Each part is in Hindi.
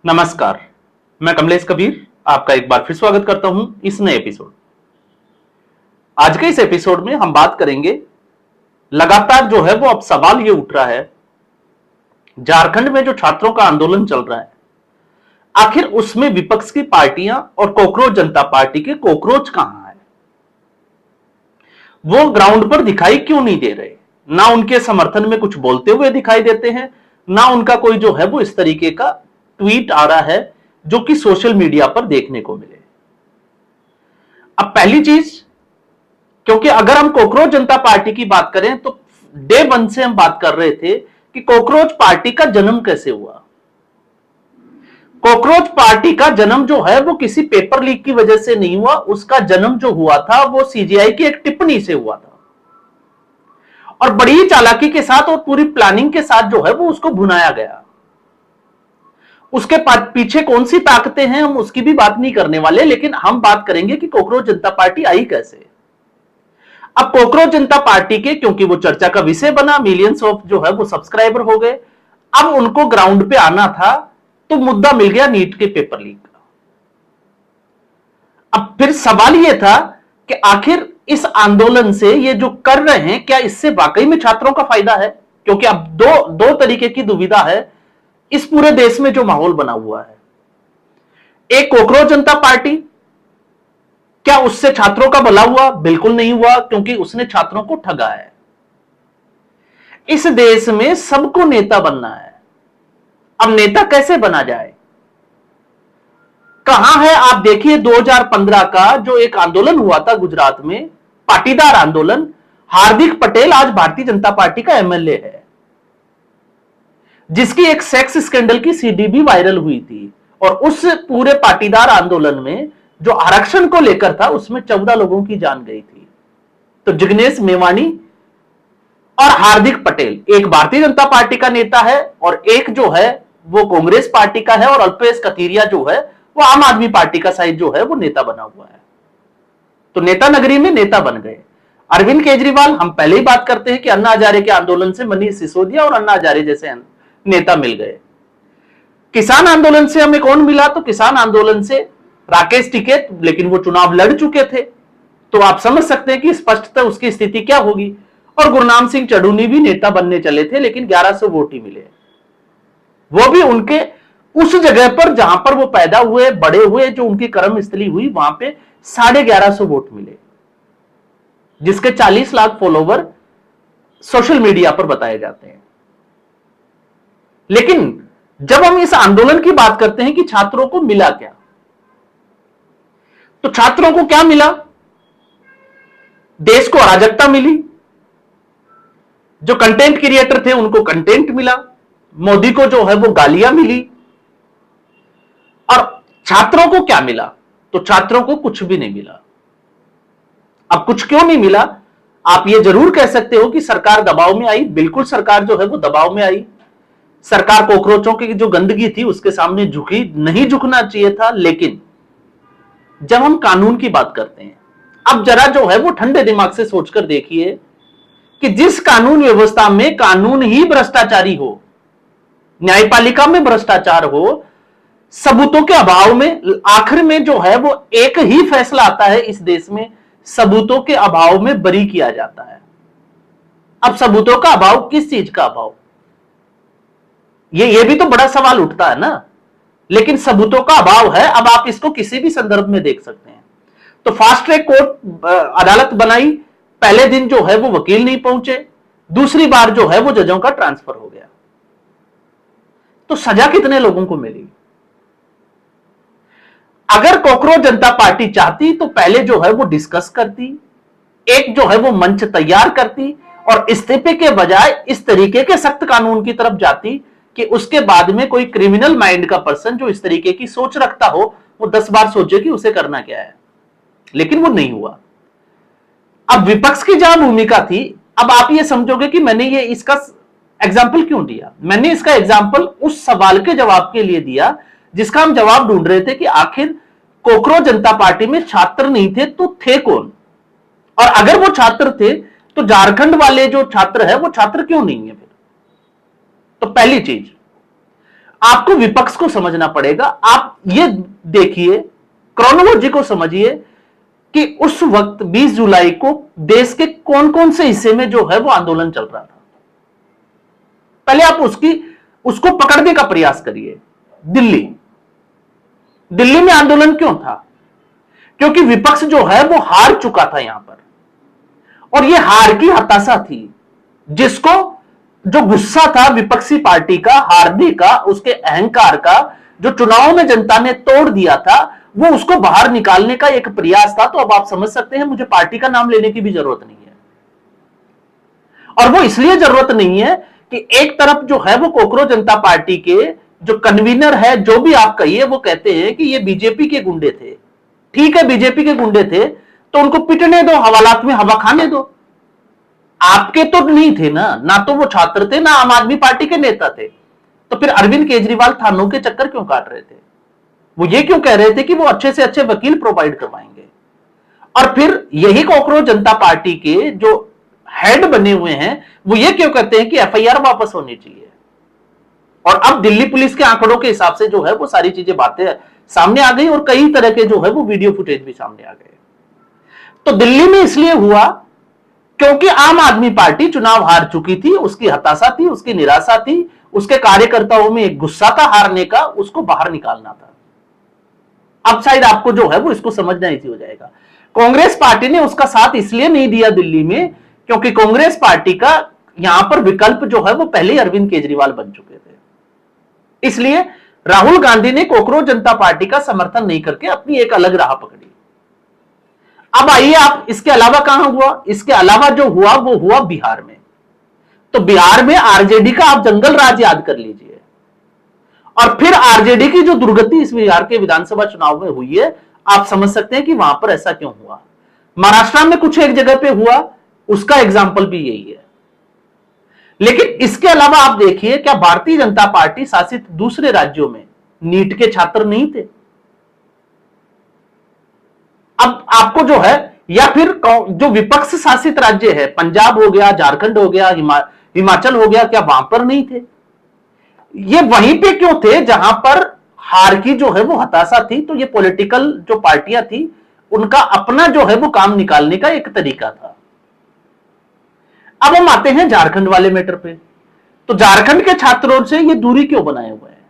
नमस्कार, मैं कमलेश कबीर आपका एक बार फिर स्वागत करता हूं इस नए एपिसोड। आज के इस एपिसोड में हम बात करेंगे, लगातार जो है वो अब सवाल ये उठ रहा है, झारखंड में जो छात्रों का आंदोलन चल रहा है, आखिर उसमें विपक्ष की पार्टियां और कॉकरोच जनता पार्टी के कॉकरोच कहां है? वो ग्राउंड पर दिखाई क्यों नहीं दे रहे? ना उनके समर्थन में कुछ बोलते हुए दिखाई देते हैं, ना उनका कोई जो है वो इस तरीके का ट्वीट आ रहा है जो कि सोशल मीडिया पर देखने को मिले। अब पहली चीज, क्योंकि अगर हम कॉकरोच जनता पार्टी की बात करें तो डे वन से हम बात कर रहे थे कि कॉकरोच पार्टी का जन्म कैसे हुआ। कॉकरोच पार्टी का जन्म जो है वो किसी पेपर लीक की वजह से नहीं हुआ, उसका जन्म जो हुआ था वो सीजीआई की एक टिप्पणी से हुआ था और बड़ी चालाकी के साथ और पूरी प्लानिंग के साथ जो है वो उसको भुनाया गया। उसके पीछे कौन सी ताकतें हैं हम उसकी भी बात नहीं करने वाले, लेकिन हम बात करेंगे कि कॉकरोच जनता पार्टी आई कैसे। अब कॉकरोच जनता पार्टी के, क्योंकि वो चर्चा का विषय बना, मिलियंस ऑफ जो है वो सब्सक्राइबर हो गए, अब उनको ग्राउंड पे आना था तो मुद्दा मिल गया नीट के पेपर लीक का। अब फिर सवाल यह था कि आखिर इस आंदोलन से ये जो कर रहे हैं, क्या इससे वाकई में छात्रों का फायदा है? क्योंकि अब दो तरीके की दुविधा है इस पूरे देश में जो माहौल बना हुआ है। एक, कॉकरोच जनता पार्टी, क्या उससे छात्रों का भला हुआ? बिल्कुल नहीं हुआ, क्योंकि उसने छात्रों को ठगा है। इस देश में सबको नेता बनना है। अब नेता कैसे बना जाए? कहां है? आप देखिए 2015 का जो एक आंदोलन हुआ था गुजरात में, पाटीदार आंदोलन, हार्दिक पटेल आज भारतीय जनता पार्टी का एमएलए है, जिसकी एक सेक्स स्कैंडल की सीडी भी वायरल हुई थी। और उस पूरे पाटीदार आंदोलन में जो आरक्षण को लेकर था उसमें 14 लोगों की जान गई थी। तो जिग्नेश मेवानी और हार्दिक पटेल, एक भारतीय जनता पार्टी का नेता है और एक जो है वो कांग्रेस पार्टी का है, और अल्पेश कथीरिया जो है वो आम आदमी पार्टी का साइड जो है वो नेता बना हुआ है। तो नेता नगरी में नेता बन गए। अरविंद केजरीवाल, हम पहले ही बात करते हैं कि अन्ना हजारे के आंदोलन से मनीष सिसोदिया और अन्ना हजारे जैसे नेता मिल गए। किसान आंदोलन से हमें कौन मिला? तो किसान आंदोलन से राकेश टिकैत, लेकिन वो चुनाव लड़ चुके थे, तो आप समझ सकते हैं कि स्पष्टतः उसकी स्थिति क्या होगी। और गुरनाम सिंह चढ़ूनी भी नेता बनने चले थे, लेकिन 1100 वोट ही मिले, वो भी उनके उस जगह पर जहां पर वो पैदा हुए बड़े हुए, जो उनकी कर्मस्थली हुई, वहां पे 1150 वोट मिले, जिसके 40 लाख फॉलोवर सोशल मीडिया पर बताए जाते हैं। लेकिन जब हम इस आंदोलन की बात करते हैं कि छात्रों को मिला क्या, तो छात्रों को क्या मिला? देश को अराजकता मिली, जो कंटेंट क्रिएटर थे उनको कंटेंट मिला, मोदी को जो है वो गालियां मिली। और छात्रों को क्या मिला? तो छात्रों को कुछ भी नहीं मिला। अब कुछ क्यों नहीं मिला? आप ये जरूर कह सकते हो कि सरकार दबाव में आई। बिल्कुल, सरकार जो है वो दबाव में आई। सरकार कॉकरोचों की जो गंदगी थी उसके सामने झुकी, नहीं झुकना चाहिए था। लेकिन जब हम कानून की बात करते हैं, अब जरा जो है वो ठंडे दिमाग से सोचकर देखिए कि जिस कानून व्यवस्था में कानून ही भ्रष्टाचारी हो, न्यायपालिका में भ्रष्टाचार हो, सबूतों के अभाव में आखिर में जो है वो एक ही फैसला आता है इस देश में, सबूतों के अभाव में बरी किया जाता है। अब सबूतों का अभाव, किस चीज का अभाव? ये भी तो बड़ा सवाल उठता है ना। लेकिन सबूतों का अभाव है। अब आप इसको किसी भी संदर्भ में देख सकते हैं। तो फास्ट ट्रैक कोर्ट अदालत बनाई, पहले दिन जो है वो वकील नहीं पहुंचे, दूसरी बार जो है वो जजों का ट्रांसफर हो गया। तो सजा कितने लोगों को मिली? अगर कॉकरोच जनता पार्टी चाहती तो पहले जो है वो डिस्कस करती, एक जो है वो मंच तैयार करती, और इस्तीफे के बजाय इस तरीके के सख्त कानून की तरफ जाती कि उसके बाद में कोई क्रिमिनल माइंड का पर्सन जो इस तरीके की सोच रखता हो वो 10 बार सोचे कि उसे करना क्या है। लेकिन वो नहीं हुआ। अब विपक्ष की जहां भूमिका थी, अब आप ये समझोगे कि मैंने ये इसका एग्जाम्पल क्यों दिया। मैंने इसका एग्जाम्पल उस सवाल के जवाब के लिए दिया जिसका हम जवाब ढूंढ रहे थे कि आखिर कॉकरोच जनता पार्टी में छात्र नहीं थे तो थे कौन? और अगर वो छात्र थे तो झारखंड वाले जो छात्र है वो छात्र क्यों नहीं है फिर? तो पहली चीज, आपको विपक्ष को समझना पड़ेगा। आप ये देखिए, क्रोनोलॉजी को समझिए कि उस वक्त 20 जुलाई को देश के कौन कौन से हिस्से में जो है वो आंदोलन चल रहा था। पहले आप उसको पकड़ने का प्रयास करिए। दिल्ली में आंदोलन क्यों था? क्योंकि विपक्ष जो है वो हार चुका था यहां पर, और ये हार की हताशा थी, जिसको जो गुस्सा था विपक्षी पार्टी का हारने का, उसके अहंकार का, जो चुनाव में जनता ने तोड़ दिया था, वो उसको बाहर निकालने का एक प्रयास था। तो अब आप समझ सकते हैं, मुझे पार्टी का नाम लेने की भी जरूरत नहीं है। और वो इसलिए जरूरत नहीं है कि एक तरफ जो है वो कोकरोच जनता पार्टी के जो कन्वीनर है, जो भी आप कहिए, वो कहते हैं कि ये बीजेपी के गुंडे थे। ठीक है, बीजेपी के गुंडे थे तो उनको पिटने दो, हवालात में हवा खाने दो। आपके तो नहीं थे ना तो वो छात्र थे, ना आम आदमी पार्टी के नेता थे। तो फिर अरविंद केजरीवाल थानों के चक्कर क्यों काट रहे थे? वो ये क्यों कह रहे थे कि वो अच्छे से अच्छे वकील प्रोवाइड करवाएंगे? और फिर यही कोकरोच जनता पार्टी के जो हेड बने हुए हैं, वो ये क्यों कहते हैं कि एफआईआर वापस होनी चाहिए? और अब दिल्ली पुलिस के आंकड़ों के हिसाब से जो है वो सारी चीजें बातें सामने आ गई, और कई तरह के जो है वो वीडियो फुटेज भी सामने आ गए। तो दिल्ली में इसलिए हुआ क्योंकि आम आदमी पार्टी चुनाव हार चुकी थी, उसकी हताशा थी, उसकी निराशा थी, उसके कार्यकर्ताओं में एक गुस्सा था हारने का, उसको बाहर निकालना था। अब शायद आपको जो है वो इसको समझना इजी हो जाएगा। कांग्रेस पार्टी ने उसका साथ इसलिए नहीं दिया दिल्ली में, क्योंकि कांग्रेस पार्टी का यहां पर विकल्प जो है वो पहले ही अरविंद केजरीवाल बन चुके थे। इसलिए राहुल गांधी ने कोकरोच जनता पार्टी का समर्थन नहीं करके अपनी एक अलग राह पकड़ी। अब आइए आप, इसके अलावा कहां हुआ? इसके अलावा जो हुआ वो हुआ बिहार में। तो बिहार में आरजेडी का आप जंगल राज याद कर लीजिए, और फिर आरजेडी की जो दुर्गति इस बिहार के विधानसभा चुनाव में हुई है, आप समझ सकते हैं कि वहां पर ऐसा क्यों हुआ। महाराष्ट्र में कुछ एक जगह पे हुआ, उसका एग्जाम्पल भी यही है। लेकिन इसके अलावा आप देखिए, क्या भारतीय जनता पार्टी शासित दूसरे राज्यों में नीट के छात्र नहीं थे? अब आपको जो है, या फिर जो विपक्ष शासित राज्य है, पंजाब हो गया, झारखंड हो गया, हिमाचल हो गया, क्या वहां पर नहीं थे? ये वहीं पे क्यों थे जहां पर हार की जो है वो हताशा थी? तो ये पॉलिटिकल जो पार्टियां थी, उनका अपना जो है वो काम निकालने का एक तरीका था। अब हम आते हैं झारखंड वाले मैटर पे। तो झारखंड के छात्रों से ये दूरी क्यों बनाए हुए हैं?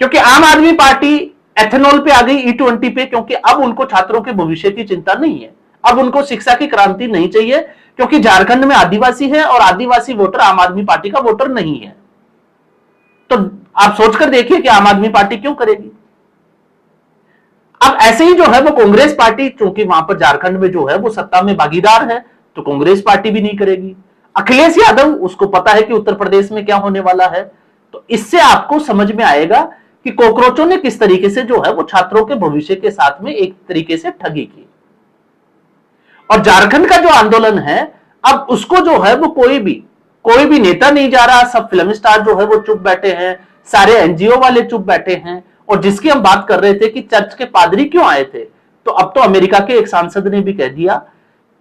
क्योंकि आम आदमी पार्टी एथेनॉल पे आ गई, E20 पे, क्योंकि अब उनको छात्रों के भविष्य की चिंता नहीं है। अब उनको शिक्षा की क्रांति नहीं चाहिए, क्योंकि झारखंड में आदिवासी है और आदिवासी वोटर आम आदमी पार्टी का वोटर नहीं है। तो आप सोचकर देखिए कि आम आदमी पार्टी क्यों करेगी। अब ऐसे ही जो है वो कांग्रेस पार्टी, चूंकि वहां पर झारखंड में जो है वो सत्ता में भागीदार है, तो कांग्रेस पार्टी भी नहीं करेगी। अखिलेश यादव, उसको पता है कि उत्तर प्रदेश में क्या होने वाला है। तो इससे आपको समझ में आएगा कि कोकरोचों ने किस तरीके से जो है वो छात्रों के भविष्य के साथ में एक तरीके से ठगी की। और झारखंड का जो आंदोलन है, अब उसको जो है वो कोई भी नेता नहीं जा रहा, सब फिल्म स्टार जो है वो चुप बैठे हैं, सारे एनजीओ वाले चुप बैठे हैं। और जिसकी हम बात कर रहे थे कि चर्च के पादरी क्यों आए थे, तो अब तो अमेरिका के एक सांसद ने भी कह दिया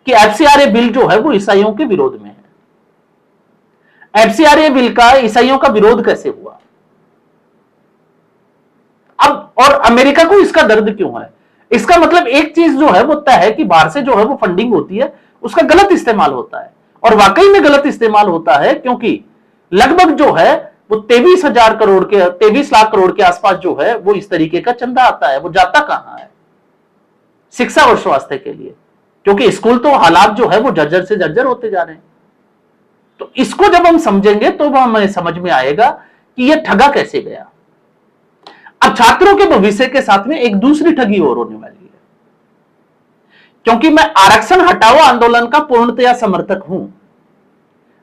कि एफसीआरए बिल जो है वो ईसाइयों के विरोध में है। एफसीआरए बिल का ईसाइयों का विरोध कैसे हुआ? अब और अमेरिका को इसका दर्द क्यों है? इसका मतलब एक चीज जो है वो तय है कि बाहर से जो है वो फंडिंग होती है, उसका गलत इस्तेमाल होता है। और वाकई में गलत इस्तेमाल होता है, क्योंकि लगभग जो है वो 23 लाख करोड़ के आसपास जो है वो इस तरीके का चंदा आता है। वो जाता कहां है? शिक्षा और स्वास्थ्य के लिए, क्योंकि स्कूल तो हालात जो है वो जर्जर से जर्जर होते जा रहे हैं। तो इसको जब हम समझेंगे तो हमें समझ में आएगा कि यह ठगा कैसे गया। अब छात्रों के भविष्य के साथ में एक दूसरी ठगी और होने वाली है, क्योंकि मैं आरक्षण हटाओ आंदोलन का पूर्णतया समर्थक हूं।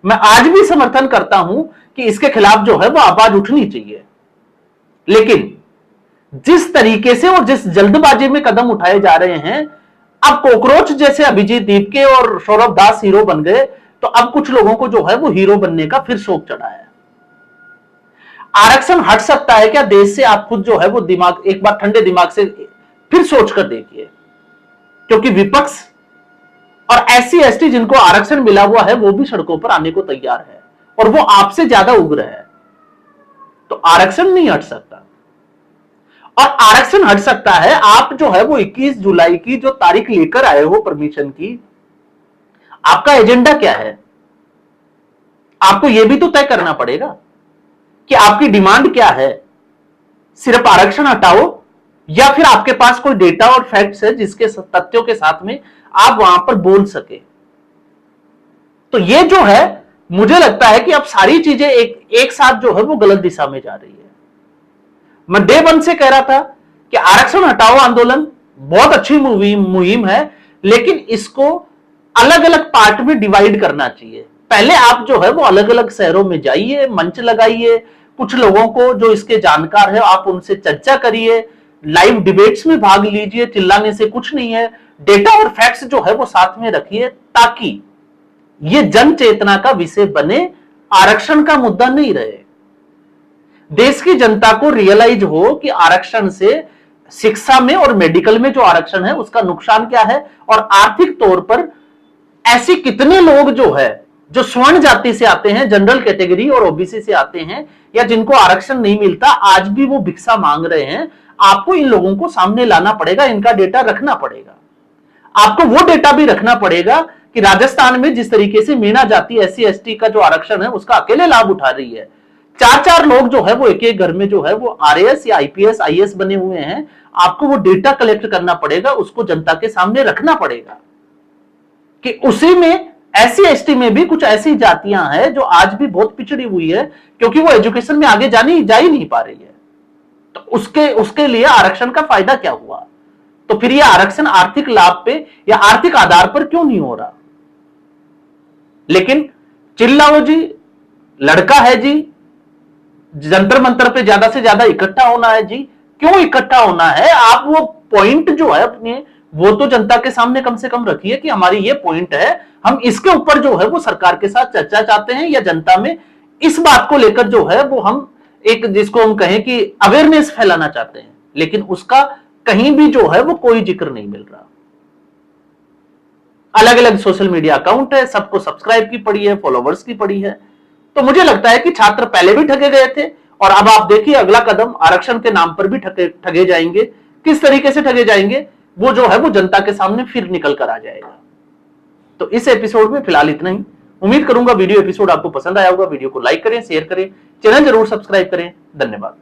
मैं आज भी समर्थन करता हूं कि इसके खिलाफ जो है वो आवाज उठनी चाहिए। लेकिन जिस तरीके से और जिस जल्दबाजी में कदम उठाए जा रहे हैं, अब कोकरोच जैसे अभिजीत दीपके और सौरभ दास हीरो बन गए, तो अब कुछ लोगों को जो है वो हीरो बनने का फिर शौक चढ़ा है। आरक्षण हट सकता है क्या देश से? आप खुद जो है वो दिमाग एक बार ठंडे दिमाग से फिर सोचकर देखिए, क्योंकि विपक्ष और SC ST जिनको आरक्षण मिला हुआ है वो भी सड़कों पर आने को तैयार है, और वो आपसे ज्यादा उग्र है। तो आरक्षण नहीं हट सकता। और आरक्षण हट सकता है, आप जो है वो 21 जुलाई की जो तारीख लेकर आए हो परमिशन की, आपका एजेंडा क्या है? आपको यह भी तो तय करना पड़ेगा कि आपकी डिमांड क्या है। सिर्फ आरक्षण हटाओ या फिर आपके पास कोई डेटा और फैक्ट्स है जिसके तथ्यों के साथ में आप वहां पर बोल सके। तो ये जो है, मुझे लगता है कि अब सारी चीजें एक साथ जो है वो गलत दिशा में जा रही है। मैं डे वन से कह रहा था कि आरक्षण हटाओ आंदोलन बहुत अच्छी मुहिम है, लेकिन इसको अलग अलग पार्ट में डिवाइड करना चाहिए। पहले आप जो है वो अलग अलग शहरों में जाइए, मंच लगाइए, कुछ लोगों को जो इसके जानकार है आप उनसे चर्चा करिए, लाइव डिबेट्स में भाग लीजिए, चिल्लाने से कुछ नहीं है। डेटा और फैक्ट्स जो है वो साथ में रखिए ताकि ये जन चेतना का विषय बने, आरक्षण का मुद्दा नहीं रहे। देश की जनता को रियलाइज हो कि आरक्षण से शिक्षा में और मेडिकल में जो आरक्षण है उसका नुकसान क्या है, और आर्थिक तौर पर ऐसे कितने लोग जो है जो स्वर्ण जाति से आते हैं, जनरल कैटेगरी और ओबीसी से आते हैं, या जिनको आरक्षण नहीं मिलता, आज भी वो भिक्षा मांग रहे हैं। आपको इन लोगों को सामने लाना पड़ेगा, इनका डेटा रखना पड़ेगा। आपको वो डेटा भी रखना पड़ेगा कि राजस्थान में जिस तरीके से मीणा जाति एससी एसटी का जो आरक्षण है उसका अकेले लाभ उठा रही है, चार चार लोग जो है वो एक एक घर में जो है वो आरएएस या आईपीएस आईएएस बने हुए हैं। आपको वो डेटा कलेक्ट करना पड़ेगा, उसको जनता के सामने रखना पड़ेगा कि उसी में एससी एसटी में भी कुछ ऐसी जातियां हैं जो आज भी बहुत पिछड़ी हुई है, क्योंकि वो एजुकेशन में आगे जा ही नहीं पा रही है। तो उसके लिए आरक्षण का फायदा क्या हुआ? तो फिर ये आरक्षण आर्थिक लाभ पे या आर्थिक आधार पर क्यों नहीं हो रहा? लेकिन चिल्लाओ जी, लड़का है जी, जंतर मंतर पे ज्यादा से ज्यादा इकट्ठा होना है जी। क्यों इकट्ठा होना है? आप वो पॉइंट जो है अपने, वो तो जनता के सामने कम से कम रखिए कि हमारी ये पॉइंट है, हम इसके ऊपर जो है वो सरकार के साथ चर्चा चाहते हैं, या जनता में इस बात को लेकर जो है वो हम एक, जिसको हम कहें कि अवेयरनेस फैलाना चाहते हैं। लेकिन उसका कहीं भी जो है वो कोई जिक्र नहीं मिल रहा। अलग अलग सोशल मीडिया अकाउंट है, सबको सब्सक्राइब की पड़ी है, फॉलोवर्स की पड़ी है। तो मुझे लगता है कि छात्र पहले भी ठगे गए थे, और अब आप देखिए अगला कदम आरक्षण के नाम पर भी ठगे जाएंगे। किस तरीके से ठगे जाएंगे वो जो है वो जनता के सामने फिर निकल कर आ जाएगा। तो इस एपिसोड में फिलहाल इतना ही। उम्मीद करूंगा वीडियो एपिसोड आपको पसंद आया होगा। वीडियो को लाइक करें, शेयर करें, चैनल जरूर सब्सक्राइब करें। धन्यवाद।